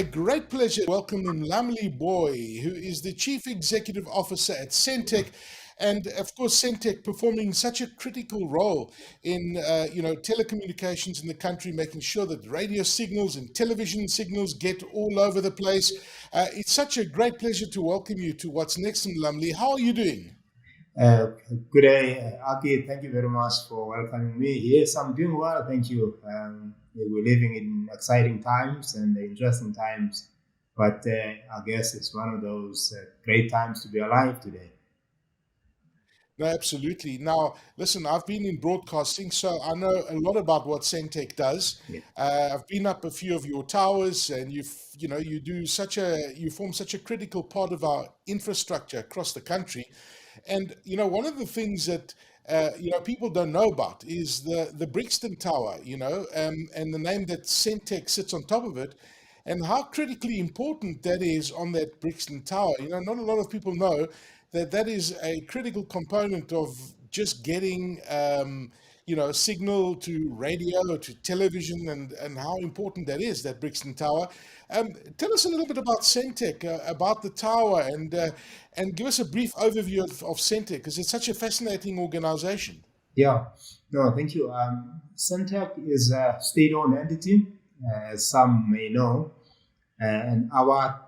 a great pleasure to welcome Mlambi Booi, who is the Chief Executive Officer at SENTECH. And of course, SENTECH performing such a critical role in, telecommunications in the country, making sure that radio signals and television signals get all over the place. It's such a great pleasure to welcome you to What's Next, Mlambi. How are you doing? Uh, Good day, Aki. Thank you very much for welcoming me. Yes, I'm doing well. Thank you. We're living in exciting times and interesting times, but I guess it's one of those great times to be alive today. No, absolutely. Now, listen, I've been in broadcasting, so I know a lot about what Centec does. Yeah. I've been up a few of your towers, and you form such a critical part of our infrastructure across the country. And one of the things that people don't know about is the Brixton Tower, and the name that Centec sits on top of it, and how critically important that is on that Brixton Tower. Not a lot of people know that is a critical component of just getting signal to radio to television, and how important that is, that Brixton Tower. Tell us a little bit about Centec, about the tower, and give us a brief overview of Centec, because it's such a fascinating organization. Yeah. No, thank you. Centec is a state-owned entity, as some may know, and our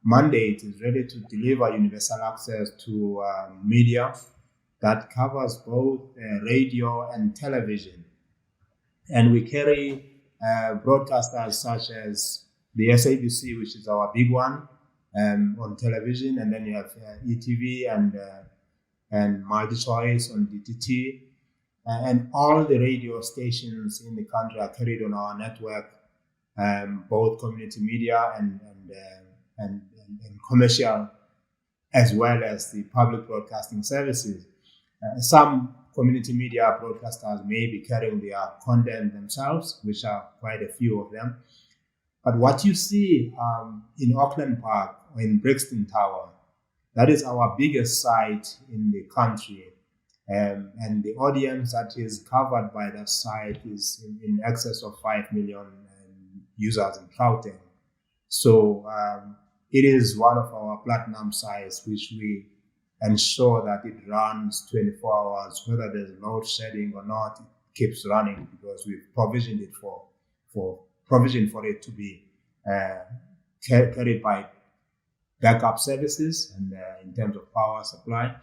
mandate is really to deliver universal access to media that covers both radio and television. And we carry broadcasters such as the SABC, which is our big one on television, and then you have ETV and MultiChoice on DTT, and all the radio stations in the country are carried on our network, both community media and commercial, as well as the public broadcasting services. Some community media broadcasters may be carrying their content themselves, which are quite a few of them. But what you see in Auckland Park or in Brixton Tower, that is our biggest site in the country. And the audience that is covered by that site is in excess of 5 million users in Gauteng. So it is one of our platinum sites, which we ensure that it runs 24 hours, whether there's load shedding or not, it keeps running, because we've provisioned it for it to be carried by backup services and in terms of power supply.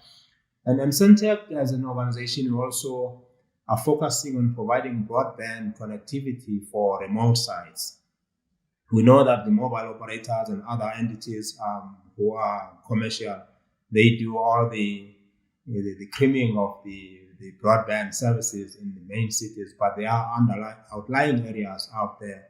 And Centec, as an organization, we also are focusing on providing broadband connectivity for remote sites. We know that the mobile operators and other entities who are commercial, they do all the creaming of the broadband services in the main cities, but there are outlying areas out there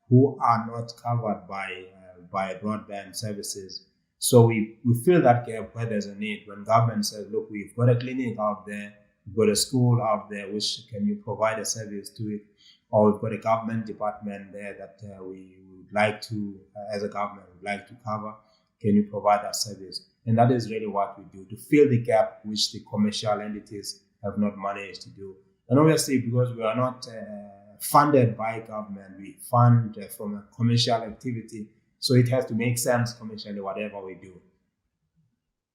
who are not covered by broadband services. So we fill that gap where there's a need. When government says, look, we've got a clinic out there, we've got a school out there, which can you provide a service to it? Or we've got a government department there that we would like to, as a government, would like to cover. Can you provide that service? And that is really what we do, to fill the gap which the commercial entities have not managed to do. And obviously, because we are not funded by government, we fund from a commercial activity. So it has to make sense commercially, whatever we do.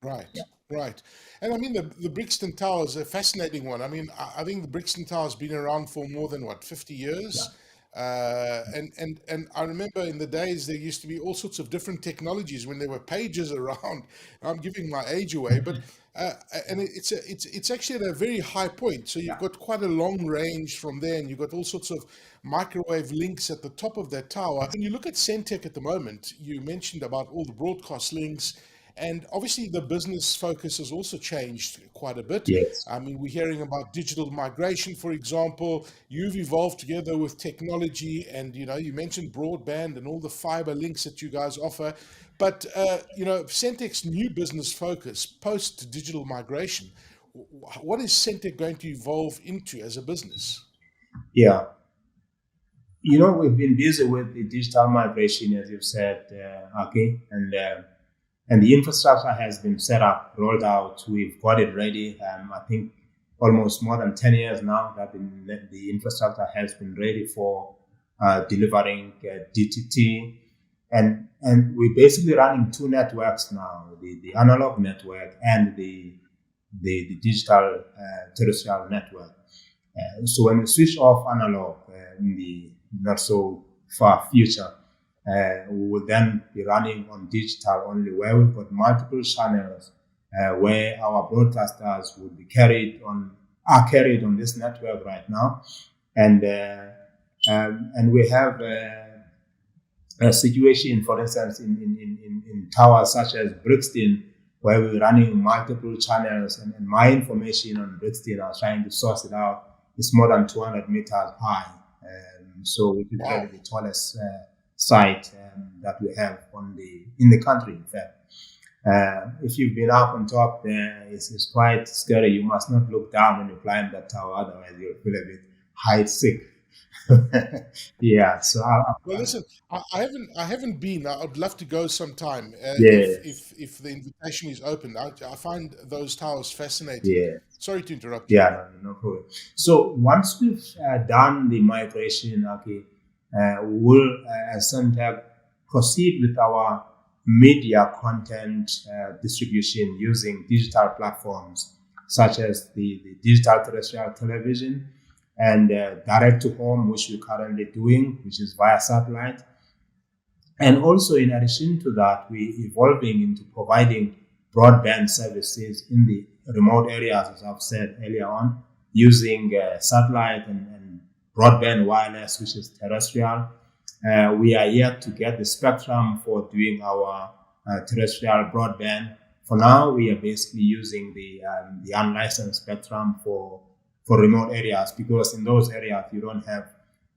Right, Yeah. right. And I mean, the Brixton Tower is a fascinating one. I mean, I think the Brixton Tower has been around for more than, 50 Yeah. years? And I remember in the days there used to be all sorts of different technologies when there were pages around. I'm giving my age away, but and it's actually at a very high point. So you've Yeah. got quite a long range from there, and you've got all sorts of microwave links at the top of that tower. When you look at Centec at the moment, you mentioned about all the broadcast links. And obviously, the business focus has also changed quite a bit. Yes. I mean, we're hearing about digital migration, for example. You've evolved together with technology, and you mentioned broadband and all the fiber links that you guys offer. But Centec's new business focus post digital migration, what is Centec going to evolve into as a business? Yeah. We've been busy with the digital migration, as you've said, Aki, and the infrastructure has been set up, rolled out. We've got it ready. I think almost more than 10 years now that the infrastructure has been ready for delivering DTT And we're basically running two networks now: the analog network and the digital terrestrial network. So when we switch off analog in the not so far future, we will then be running on digital only, where we've got multiple channels where our broadcasters will be are carried on this network right now, and we have a situation, for instance, in towers such as Brixton, where we're running multiple channels, and my information on Brixton, I was trying to source it out, is more than 200 meters high. So which is really the tallest site that we have in the country, in fact. If you've been up on top there, it's quite scary. You must not look down when you climb that tower, otherwise you'll feel a bit height sick. Yeah. So Well, listen, I haven't been. I'd love to go sometime yeah, if the invitation is open. I find those towers fascinating. yeah, Sorry to interrupt you. yeah. No problem. So once we've done the migration, okay, we'll as SENTECH proceed with our media content distribution using digital platforms such as the digital terrestrial television and direct to home, which we're currently doing, which is via satellite. And also, in addition to that, we're evolving into providing broadband services in the remote areas, as I've said earlier on, using satellite and broadband wireless, which is terrestrial. We are yet to get the spectrum for doing our terrestrial broadband. For now, we are basically using the unlicensed spectrum for remote areas, because in those areas you don't have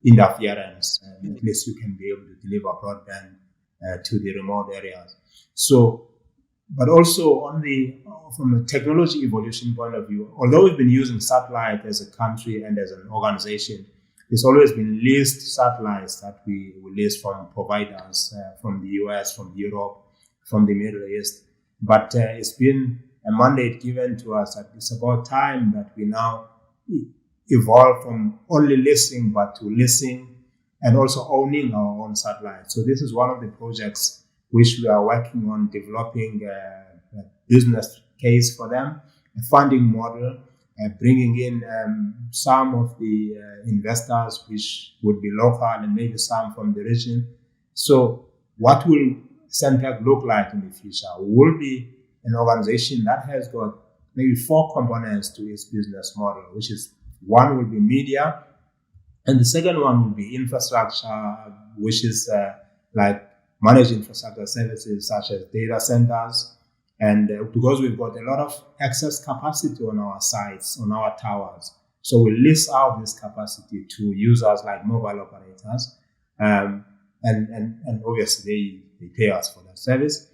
interference, and at least you can be able to deliver broadband to the remote areas. So, but also from a technology evolution point of view, although we've been using satellite as a country and as an organization, it's always been leased satellites that we lease from providers from the US, from Europe, from the Middle East. But it's been a mandate given to us that it's about time that we now evolve from only leasing, but to leasing and also owning our own satellites. So this is one of the projects which we are working on, developing a business case for them, a funding model, bringing in some of the investors, which would be local and maybe some from the region. So what will SENTECH look like in the future? Will be an organization that has got maybe 4 components to its business model, which is one will be media, and the second one will be infrastructure, which is like managed infrastructure services such as data centers. And because we've got a lot of excess capacity on our sites, on our towers, so we lease out this capacity to users like mobile operators, and obviously they pay us for that service.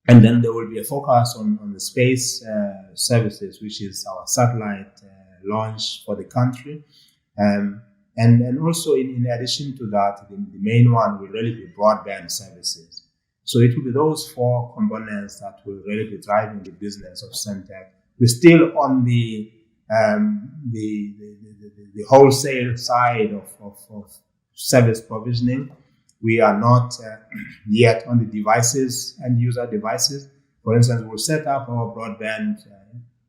And then there will be a focus on the space services, which is our satellite launch for the country. And also in addition to that, the main one will really be broadband services. So it will be those 4 components that will really be driving the business of SENTECH. We're still on the wholesale side of service provisioning. We are not yet on the devices and user devices. For instance, we'll set up our broadband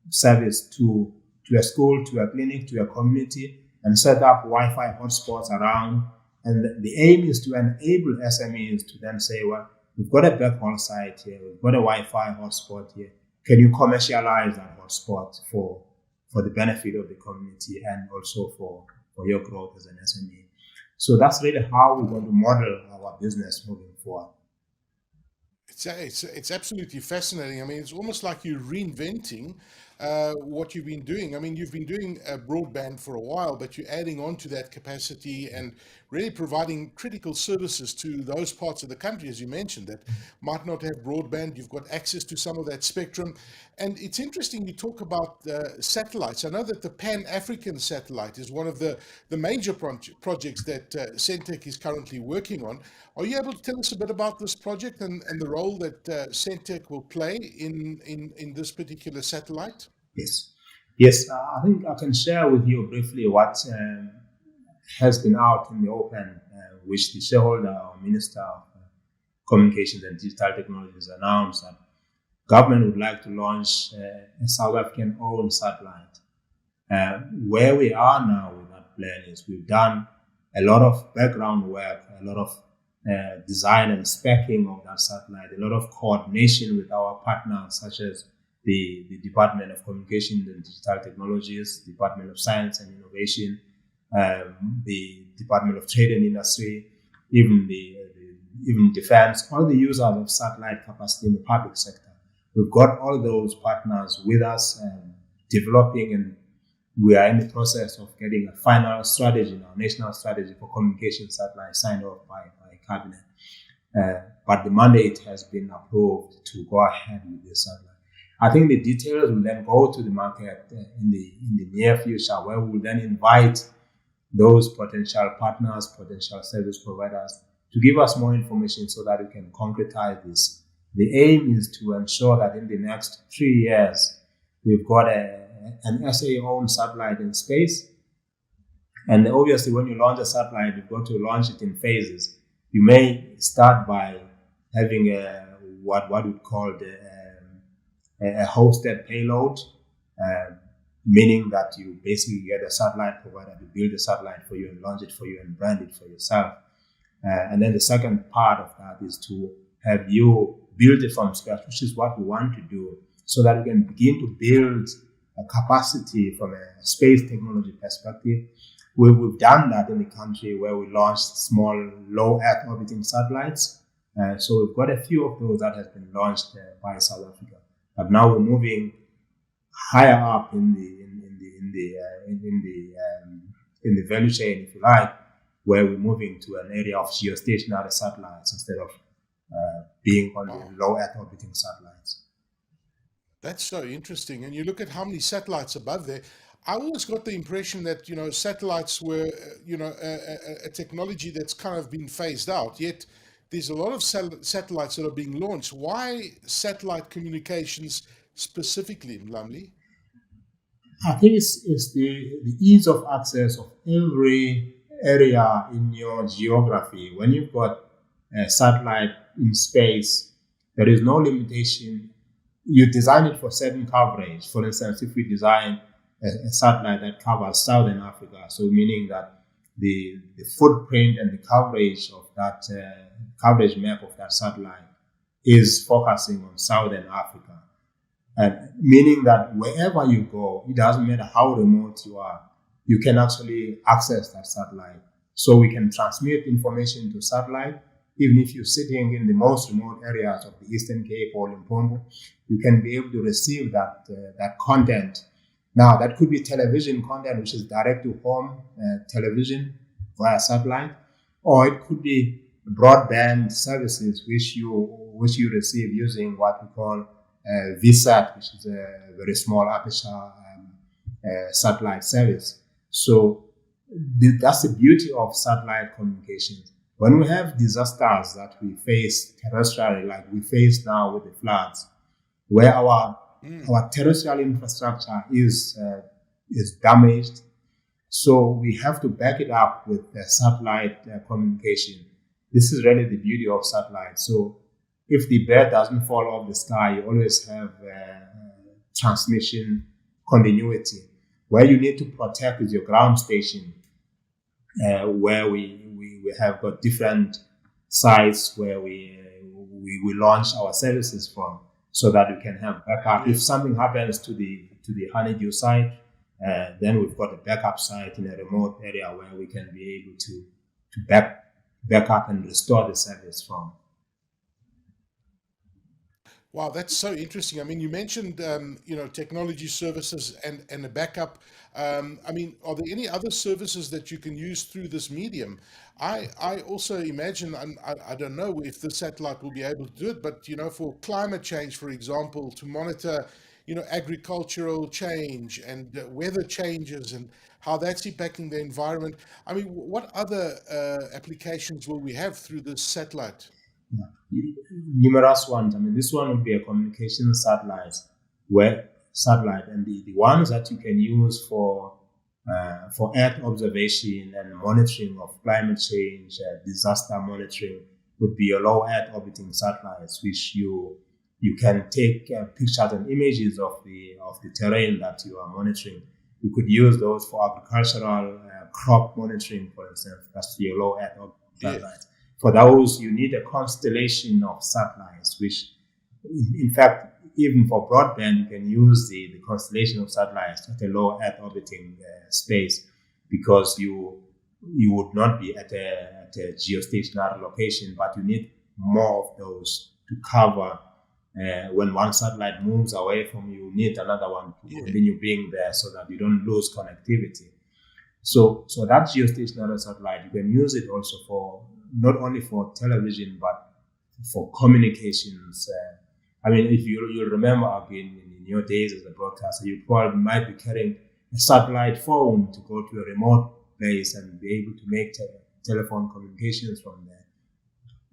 service to a school, to a clinic, to a community, and set up Wi-Fi hotspots around. And the aim is to enable SMEs to then say, well, we've got a backhaul site here, we've got a Wi-Fi hotspot here. Can you commercialize that hotspot for the benefit of the community and also for your growth as an SME? So that's really how we're going to model our business moving forward. It's absolutely fascinating. I mean, it's almost like you're reinventing what you've been doing. I mean, you've been doing broadband for a while, but you're adding on to that capacity and really providing critical services to those parts of the country, as you mentioned, that might not have broadband. You've got access to some of that spectrum. And it's interesting you talk about satellites. I know that the Pan-African satellite is one of the major projects that SENTECH is currently working on. Are you able to tell us a bit about this project and the role that SENTECH will play in this particular satellite? Yes. Yes, I think I can share with you briefly what has been out in the open, which the shareholder or minister Communications and Digital Technologies announced that government would like to launch a South African-owned satellite. Where we are now with that plan is we've done a lot of background work, a lot of design and speccing of that satellite, a lot of coordination with our partners such as the Department of Communications and Digital Technologies, Department of Science and Innovation, the Department of Trade and Industry, even defense, all the users of satellite capacity in the public sector. We've got all those partners with us developing, and we are in the process of getting a final strategy now, national strategy for communication satellite signed off by cabinet. But the mandate has been approved to go ahead with this satellite. I think the details will then go to the market in the near future, where we will then invite those potential partners, potential service providers to give us more information so that we can concretize this. The aim is to ensure that in the next 3 years, we've got an SA-owned satellite in space. And obviously, when you launch a satellite, you've got to launch it in phases. You may start by having what we call a hosted payload, meaning that you basically get a satellite provider to build a satellite for you and launch it for you and brand it for yourself. And then the second part of that is to have you build it from scratch, which is what we want to do, so that we can begin to build a capacity from a space technology perspective. We've done that in the country where we launched small low Earth orbiting satellites. So we've got a few of those that has been launched by South Africa. But now we're moving higher up in the value chain, if you like, where we're moving to an area of geostationary satellites instead of being on the low Earth orbiting satellites. That's so interesting. And you look at how many satellites above there. I always got the impression that, satellites were, a technology that's kind of been phased out. Yet there's a lot of satellites that are being launched. Why satellite communications specifically, Mlambi? I think it's the ease of access of every area in your geography. When you've got a satellite in space, there is no limitation. You design it for certain coverage. For instance, if we design a satellite that covers Southern Africa, so meaning that the footprint and the coverage of that coverage map of that satellite is focusing on Southern Africa, and meaning that wherever you go, it doesn't matter how remote you are, you can actually access that satellite. So we can transmit information to satellite. Even if you're sitting in the most remote areas of the Eastern Cape or Limpopo, you can be able to receive that content. Now, that could be television content, which is direct to home television via satellite, or it could be broadband services, which you receive using what we call VSAT, which is a very small aperture satellite service. So that's the beauty of satellite communications. When we have disasters that we face terrestrially, like we face now with the floods, where our terrestrial infrastructure is damaged, so we have to back it up with satellite communication. This is really the beauty of satellite. So if the bird doesn't fall off the sky, you always have transmission continuity. Where you need to protect is your ground station, where we have got different sites where we launch our services from, so that we can have backup. If something happens to the honeydew site, then we've got a backup site in a remote area where we can be able to back up and restore the service from. Wow, that's so interesting. I mean, you mentioned, technology services and a backup. Are there any other services that you can use through this medium? I also imagine, and I don't know if the satellite will be able to do it, but, for climate change, for example, to monitor, agricultural change and weather changes and how that's impacting the environment. I mean, what other applications will we have through this satellite? Yeah. Numerous ones. I mean, this one would be a communication satellite, and the ones that you can use for Earth observation and monitoring of climate change, disaster monitoring, would be your low Earth orbiting satellites, which you can take pictures and images of the terrain that you are monitoring. You could use those for agricultural crop monitoring, for instance. That's your low Earth orbiting satellites. For those, you need a constellation of satellites, which, in fact, even for broadband, you can use the constellation of satellites at a low Earth orbiting space, because you would not be at a geostationary location, but you need more of those to cover. When one satellite moves away from you, you need another one to continue being there so that you don't lose connectivity. So that geostationary satellite, you can use it also for not only for television, but for communications. I mean, if you'll remember again in your days as a broadcaster, you probably might be carrying a satellite phone to go to a remote place and be able to make telephone communications from there.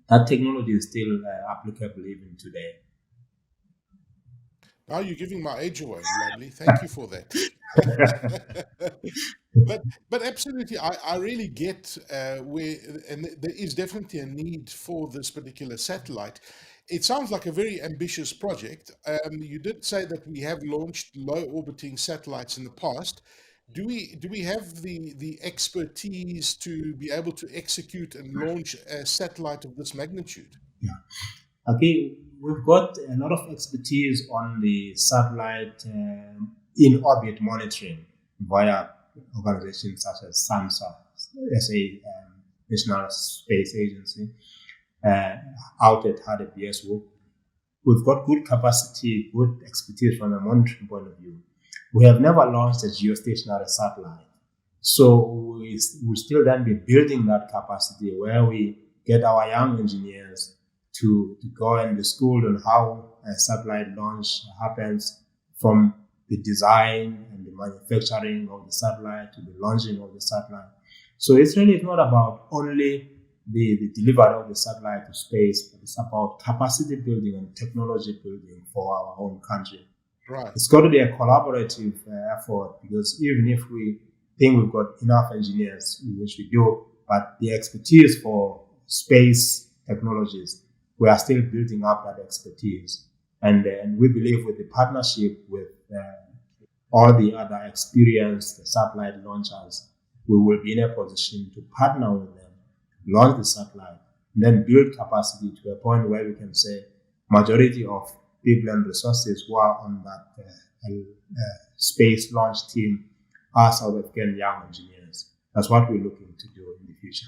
That technology is still applicable even today. Now you're giving my age away, Mlambi. Thank you for that. But absolutely, I really get where, and there is definitely a need for this particular satellite. It sounds like a very ambitious project. You did say that we have launched low orbiting satellites in the past. Do we have the expertise to be able to execute and launch a satellite of this magnitude? Yeah. Okay, we've got a lot of expertise on the satellite in orbit monitoring via organizations such as SANSA, National Space Agency, out at HDBS. We've got good capacity, good expertise from a monitoring point of view. We have never launched a geostationary satellite. So we'll still then be building that capacity, where we get our young engineers to go and be schooled on how a satellite launch happens, from the design and the manufacturing of the satellite to the launching of the satellite. So it's really not about only the delivery of the satellite to space, but it's about capacity building and technology building for our own country. Right. It's got to be a collaborative effort, because even if we think we've got enough engineers, which we do, but the expertise for space technologies, we are still building up that expertise. And we believe with the partnership with all the other experienced satellite launchers, we will be in a position to partner with them, launch the satellite, and then build capacity to a point where we can say majority of people and resources who are on that space launch team are South African young engineers. That's what we're looking to do in the future.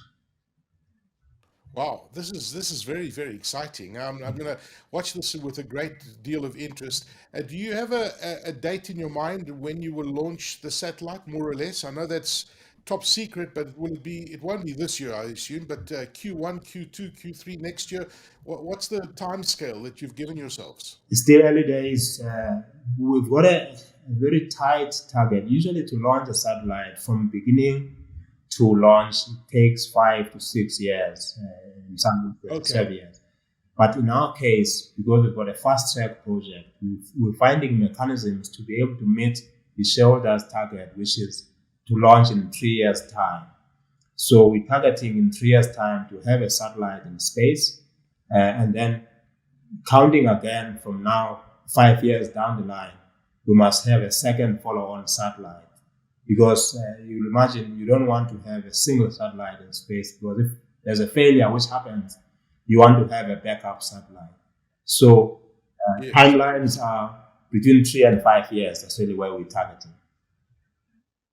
Wow, this is very, very exciting. I'm going to watch this with a great deal of interest. Do you have a date in your mind when you will launch the satellite, more or less? I know that's top secret, but it won't be this year, I assume, but Q1, Q2, Q3 next year. What's the time scale that you've given yourselves? It's still early days. We've got a very tight target. Usually to launch a satellite from beginning to launch, it takes 5 to 6 years, in some cases 7 years. But in our case, because we've got a fast track project, we're finding mechanisms to be able to meet the shareholders' target, which is to launch in 3 years' time. So we're targeting in 3 years' time to have a satellite in space, and then counting again from now, 5 years down the line, we must have a second follow-on satellite. Because you imagine you don't want to have a single satellite in space, because if there's a failure which happens, you want to have a backup satellite. So timelines are between 3 and 5 years. That's really where we're targeting.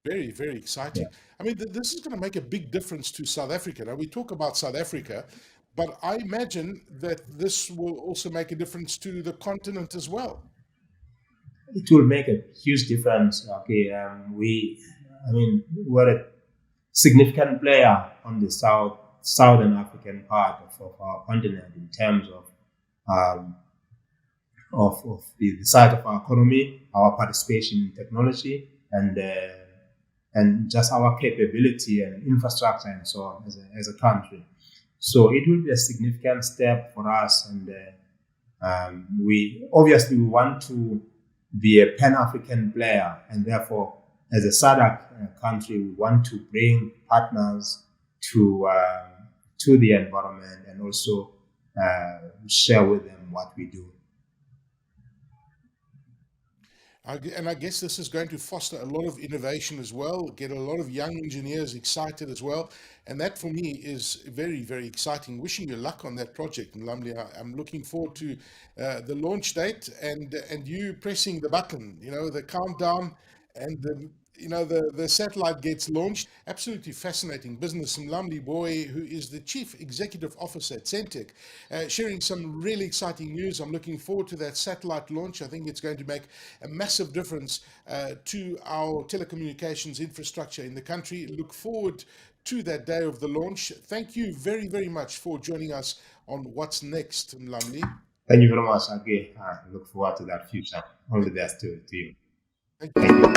Very, very exciting. Yeah. I mean, this is going to make a big difference to South Africa. Now, we talk about South Africa, but I imagine that this will also make a difference to the continent as well. It will make a huge difference. Okay, we're a significant player on the southern African part of our continent in terms of the size of our economy, our participation in technology, and just our capability and infrastructure and so on as a country. So it will be a significant step for us, and we want to be a Pan-African player, and therefore, as a SADC country, we want to bring partners to to the environment and also share with them what we do. And I guess this is going to foster a lot of innovation as well, get a lot of young engineers excited as well. And that for me is very, very exciting. Wishing you luck on that project, Mlambi. I'm looking forward to the launch date and you pressing the button, the countdown and the satellite gets launched. Absolutely fascinating business. Mlambi Booi, who is the Chief Executive Officer at SENTECH, sharing some really exciting news. I'm looking forward to that satellite launch. I think it's going to make a massive difference to our telecommunications infrastructure in the country. Look forward to that day of the launch. Thank you very, very much for joining us on What's Next, Mlambi. Thank you very much, Age. I look forward to that future. All the best to you. Thank you.